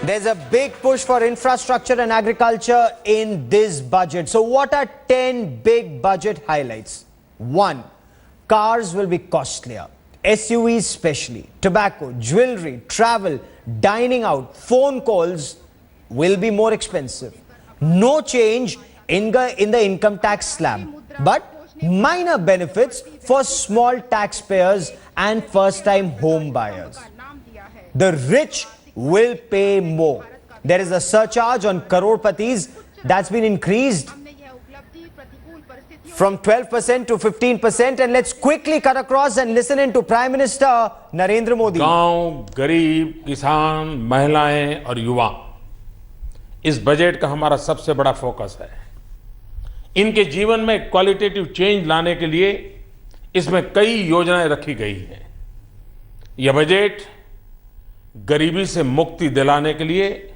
There's a big push for infrastructure and agriculture in this budget. So what are 10 big budget highlights? 1. Cars will be costlier. SUVs especially. Tobacco, jewelry, travel, dining out, phone calls will be more expensive. No change in the income tax slab, but minor benefits for small taxpayers and first-time home buyers. The rich will pay more. There is a surcharge on crorpatis that's been increased from 12% to 15%. And let's quickly cut across and listen in to Prime Minister Narendra Modi. गांव, गरीब, किसान, महिलाएं और युवा इस budget का हमारा सबसे बड़ा फोकस है। इनके जीवन में क्वालिटेटिव चेंज लाने के लिए इसमें कई योजनाएं रखी गई हैं। यह बजट गरीबी से मुक्ति दिलाने के लिए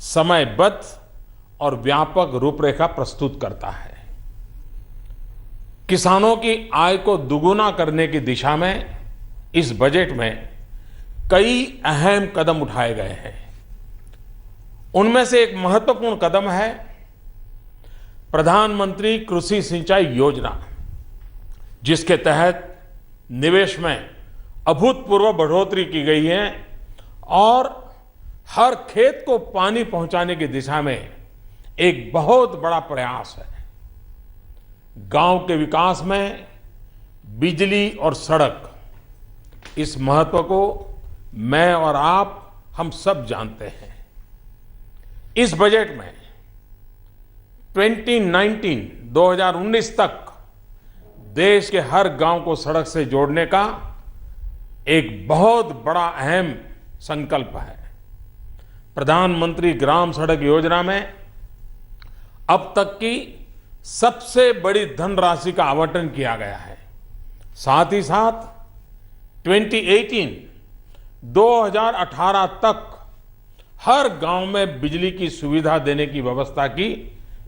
समयबद्ध और व्यापक रूपरेखा प्रस्तुत करता है। किसानों की आय को दुगुना करने की दिशा में इस बजट में कई अहम कदम उठाए गए हैं। उनमें से एक महत्वपूर्ण कदम है प्रधानमंत्री कृषि सिंचाई योजना, जिसके तहत निवेश में अभूतपूर्व बढ़ोतरी की गई है और हर खेत को पानी पहुंचाने की दिशा में एक बहुत बड़ा प्रयास है। गांव के विकास में बिजली और सड़क, इस महत्व को मैं और आप हम सब जानते हैं। इस बजट में 2019 तक देश के हर गांव को सड़क से जोड़ने का एक बहुत बड़ा अहम संकल्प है। प्रधानमंत्री ग्राम सड़क योजना में अब तक की सबसे बड़ी धनराशि का आवंटन किया गया है। साथ ही साथ 2018 तक हर गांव में बिजली की सुविधा देने की व्यवस्था की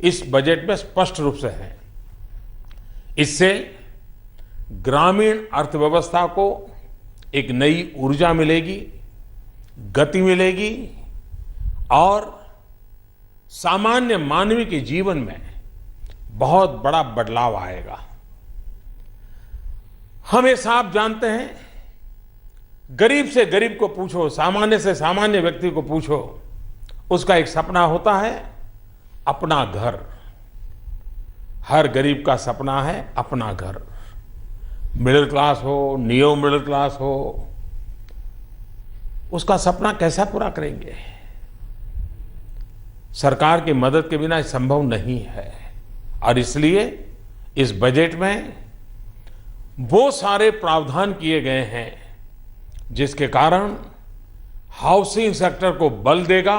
इस बजट में स्पष्ट रूप से है। इससे ग्रामीण अर्थव्यवस्था को एक नई ऊर्जा मिलेगी, गति मिलेगी और सामान्य मानवीय के जीवन में बहुत बड़ा बदलाव आएगा। हम ये साफ जानते हैं, गरीब से गरीब को पूछो, सामान्य से सामान्य व्यक्ति को पूछो, उसका एक सपना होता है अपना घर। हर गरीब का सपना है अपना घर। मिडिल क्लास हो, नियो मिडिल क्लास हो, उसका सपना कैसा पूरा करेंगे? सरकार की मदद के बिना संभव नहीं है। और इसलिए इस बजट में वो सारे प्रावधान किए गए हैं जिसके कारण हाउसिंग सेक्टर को बल देगा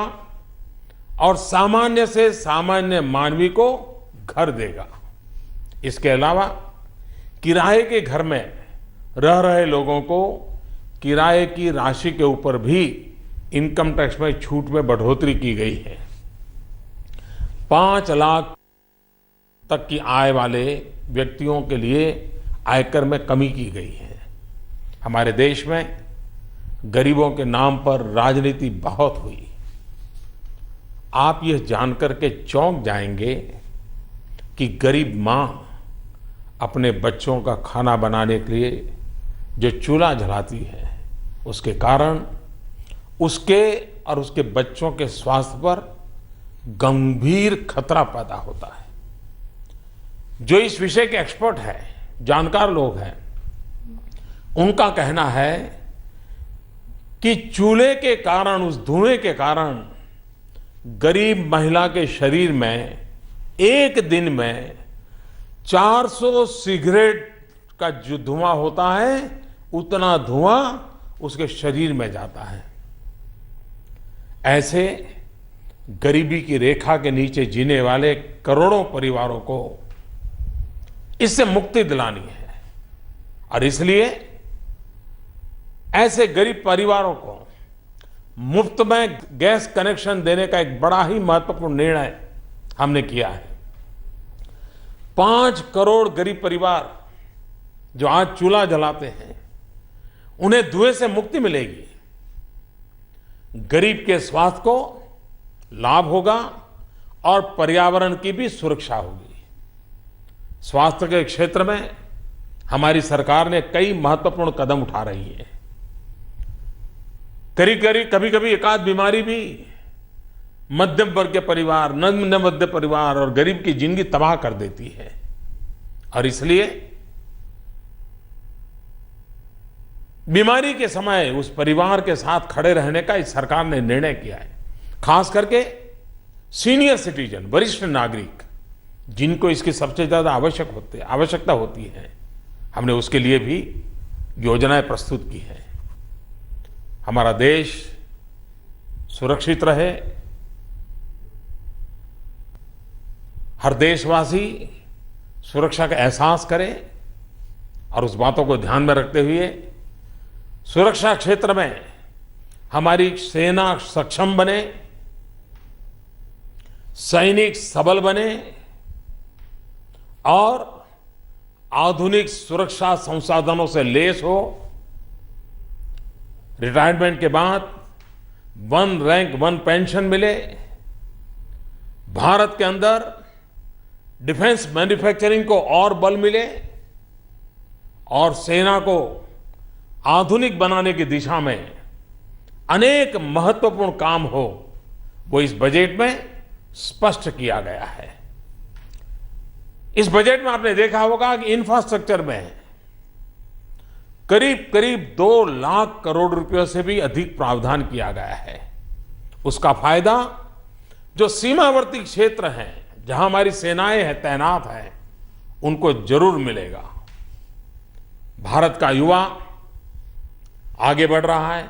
और सामान्य से सामान्य मानवी को घर देगा। इसके अलावा किराए के घर में रह रहे लोगों को किराए की राशि के ऊपर भी इनकम टैक्स में छूट में बढ़ोतरी की गई है। 5 लाख तक की आय वाले व्यक्तियों के लिए आयकर में कमी की गई है। हमारे देश में गरीबों के नाम पर राजनीति बहुत हुई। आप यह जानकर के चौंक जाएंगे कि गरीब मां अपने बच्चों का खाना बनाने के लिए जो चूल्हा जलाती है, उसके कारण उसके और उसके बच्चों के स्वास्थ्य पर गंभीर खतरा पैदा होता है। जो इस विषय के एक्सपर्ट हैं, जानकार लोग हैं, उनका कहना है कि चूल्हे के कारण, उस धुएं के कारण गरीब महिला के शरीर में एक दिन में 400 सिगरेट का जो धुआं होता है, उतना धुआं उसके शरीर में जाता है। ऐसे गरीबी की रेखा के नीचे जीने वाले करोड़ों परिवारों को इससे मुक्ति दिलानी है। और इसलिए ऐसे गरीब परिवारों को मुफ्त में गैस कनेक्शन देने का एक बड़ा ही महत्वपूर्ण निर्णय हमने किया है। 5 करोड़ गरीब परिवार जो आज चूल्हा जलाते हैं, उन्हें धुएं से मुक्ति मिलेगी। गरीब के स्वास्थ्य को लाभ होगा और पर्यावरण की भी सुरक्षा होगी। स्वास्थ्य के क्षेत्र में हमारी सरकार ने कई महत्वपूर्ण कदम उठा रही है। कभी कभी एकाध बीमारी भी मध्यम वर्ग के परिवार, निम्न मध्य परिवार और गरीब की जिंदगी तबाह कर देती है, और इसलिए बीमारी के समय उस परिवार के साथ खड़े रहने का इस सरकार ने निर्णय किया है। खास करके सीनियर सिटीजन, वरिष्ठ नागरिक, जिनको इसकी सबसे ज्यादा आवश्यकता होती है, हमने उसके लिए भी योजनाएं प्रस्तुत की हैं। हमारा देश सुरक्षित रहे, हर देशवासी सुरक्षा का एहसास करे, और उस बातों को ध्यान में रखते हुए सुरक्षा क्षेत्र में हमारी सेना सक्षम बने, सैनिक सबल बने और आधुनिक सुरक्षा संसाधनों से लैस हो। रिटायरमेंट के बाद 1 रैंक 1 पेंशन मिले, भारत के अंदर डिफेंस मैन्युफैक्चरिंग को और बल मिले और सेना को आधुनिक बनाने की दिशा में अनेक महत्वपूर्ण काम हो, वो इस बजट में स्पष्ट किया गया है। इस बजट में आपने देखा होगा कि इंफ्रास्ट्रक्चर में करीब करीब 2 लाख करोड़ रुपयों से भी अधिक प्रावधान किया गया है। उसका फायदा जो सीमावर्ती क्षेत्र हैं, जहां हमारी सेनाएं हैं, तैनात हैं, उनको जरूर मिलेगा। भारत का युवा आगे बढ़ रहा है,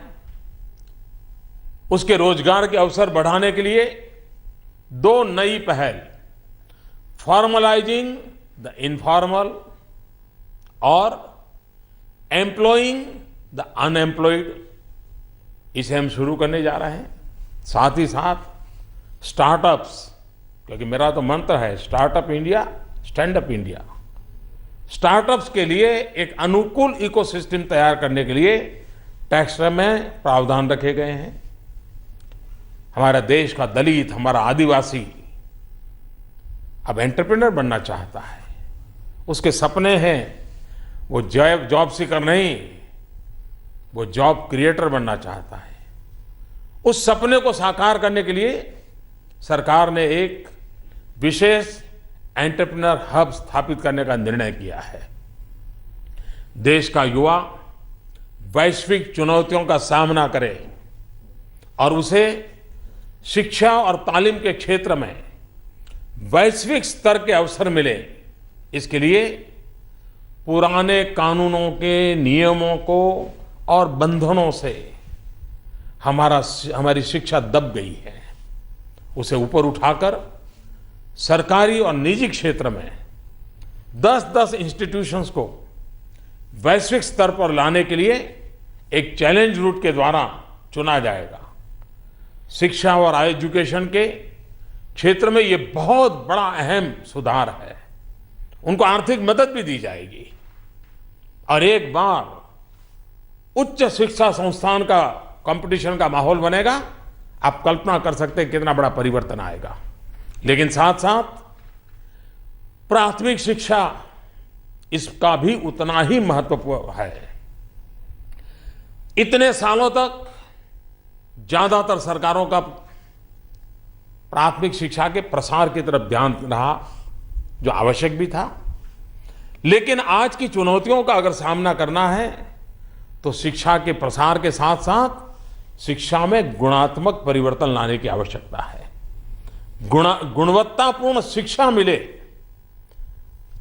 उसके रोजगार के अवसर बढ़ाने के लिए 2 नई पहल, फॉर्मलाइजिंग द इनफॉर्मल और एम्प्लॉइंग द अनएम्प्लॉयड, इसे हम शुरू करने जा रहे हैं। साथ ही साथ स्टार्टअप्स, क्योंकि मेरा तो मंत्र है startup India, stand up India. Startups के लिए एक अनुकूल इकोसिस्टम तैयार करने के लिए टैक्स में प्रावधान रखे गए हैं। हमारा देश का दलित, हमारा आदिवासी अब एंटरप्रेन्योर बनना चाहता है, उसके सपने हैं, वो जॉब सीकर नहीं, वो जॉब क्रिएटर बनना चाहता है। उस सपने को साकार करने के लिए सरकार ने एक विशेष एंटरप्रेन्योर हब स्थापित करने का निर्णय किया है। देश का युवा वैश्विक चुनौतियों का सामना करे और उसे शिक्षा और तालीम के क्षेत्र में वैश्विक स्तर के अवसर मिले, इसके लिए पुराने कानूनों के नियमों को और बंधनों से हमारी शिक्षा दब गई है। उसे ऊपर उठाकर सरकारी और निजी क्षेत्र में 10-10 इंस्टीट्यूशंस को वैश्विक स्तर पर लाने के लिए एक चैलेंज रूट के द्वारा चुना जाएगा। शिक्षा और एजुकेशन के क्षेत्र में यह बहुत बड़ा अहम सुधार है। उनको आर्थिक मदद भी दी जाएगी और एक बार उच्च शिक्षा संस्थान का कंपटीशन का माहौल बनेगा। आप कल्पना कर सकते हैं कितना बड़ा परिवर्तन आएगा। लेकिन साथ साथ प्राथमिक शिक्षा, इसका भी उतना ही महत्वपूर्ण है। इतने सालों तक ज्यादातर सरकारों का प्राथमिक शिक्षा के प्रसार की तरफ ध्यान रहा, जो आवश्यक भी था। लेकिन आज की चुनौतियों का अगर सामना करना है तो शिक्षा के प्रसार के साथ साथ शिक्षा में गुणात्मक परिवर्तन लाने की आवश्यकता है। गुणवत्तापूर्ण शिक्षा मिले,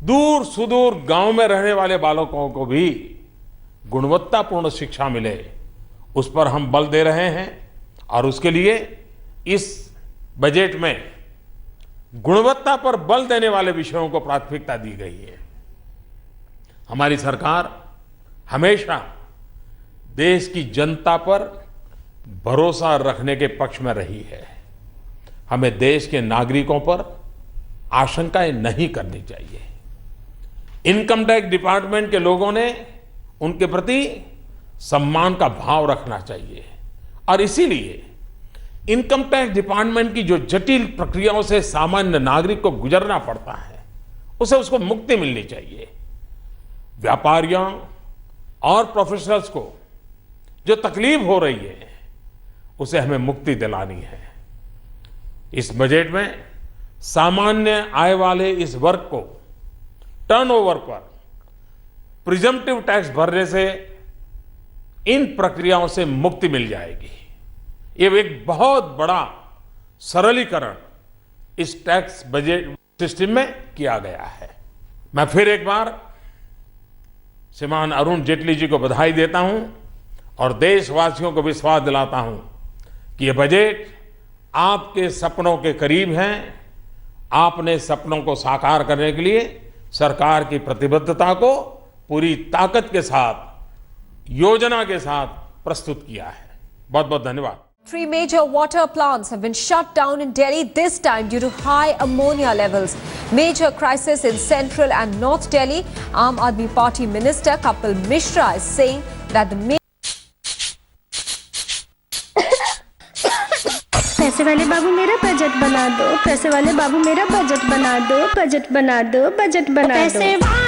दूर सुदूर गांव में रहने वाले बालकों को भी गुणवत्तापूर्ण शिक्षा मिले, उस पर हम बल दे रहे हैं। और उसके लिए इस बजट में गुणवत्ता पर बल देने वाले विषयों को प्राथमिकता दी गई है। हमारी सरकार हमेशा देश की जनता पर भरोसा रखने के पक्ष में रही है। हमें देश के नागरिकों पर आशंकाएं नहीं करनी चाहिए। इनकम टैक्स डिपार्टमेंट के लोगों ने उनके प्रति सम्मान का भाव रखना चाहिए और इसीलिए इनकम टैक्स डिपार्टमेंट की जो जटिल प्रक्रियाओं से सामान्य नागरिक को गुजरना पड़ता है, उसे उसको मुक्ति मिलनी चाहिए। व्यापारियों और प्रोफेशनल्स को जो तकलीफ हो रही है, उसे हमें मुक्ति दिलानी है। इस बजट में सामान्य आय वाले इस वर्ग को टर्नओवर पर प्रिजम्पटिव टैक्स भरने से इन प्रक्रियाओं से मुक्ति मिल जाएगी। ये एक बहुत बड़ा सरलीकरण इस टैक्स बजट सिस्टम में किया गया है। मैं फिर एक बार श्रीमान अरुण जेटली जी को बधाई देता हूं और देशवासियों को विश्वास दिलाता हूं कि यह बजट आपके सपनों के करीब है। आपने सपनों को साकार करने के लिए सरकार की प्रतिबद्धता को पूरी ताकत के साथ, योजना के साथ प्रस्तुत किया है। बहुत बहुत धन्यवाद। 3 major water plants have been shut down in Delhi, this time due to high ammonia levels. Major crisis in central and north Delhi. Aam Aadmi Party Minister Kapil Mishra is saying that the पैसे वाले बाबू मेरा budget बना दो, पैसे वाले बाबू मेरा budget बना दो, बजट बना दो, बजट बना दो।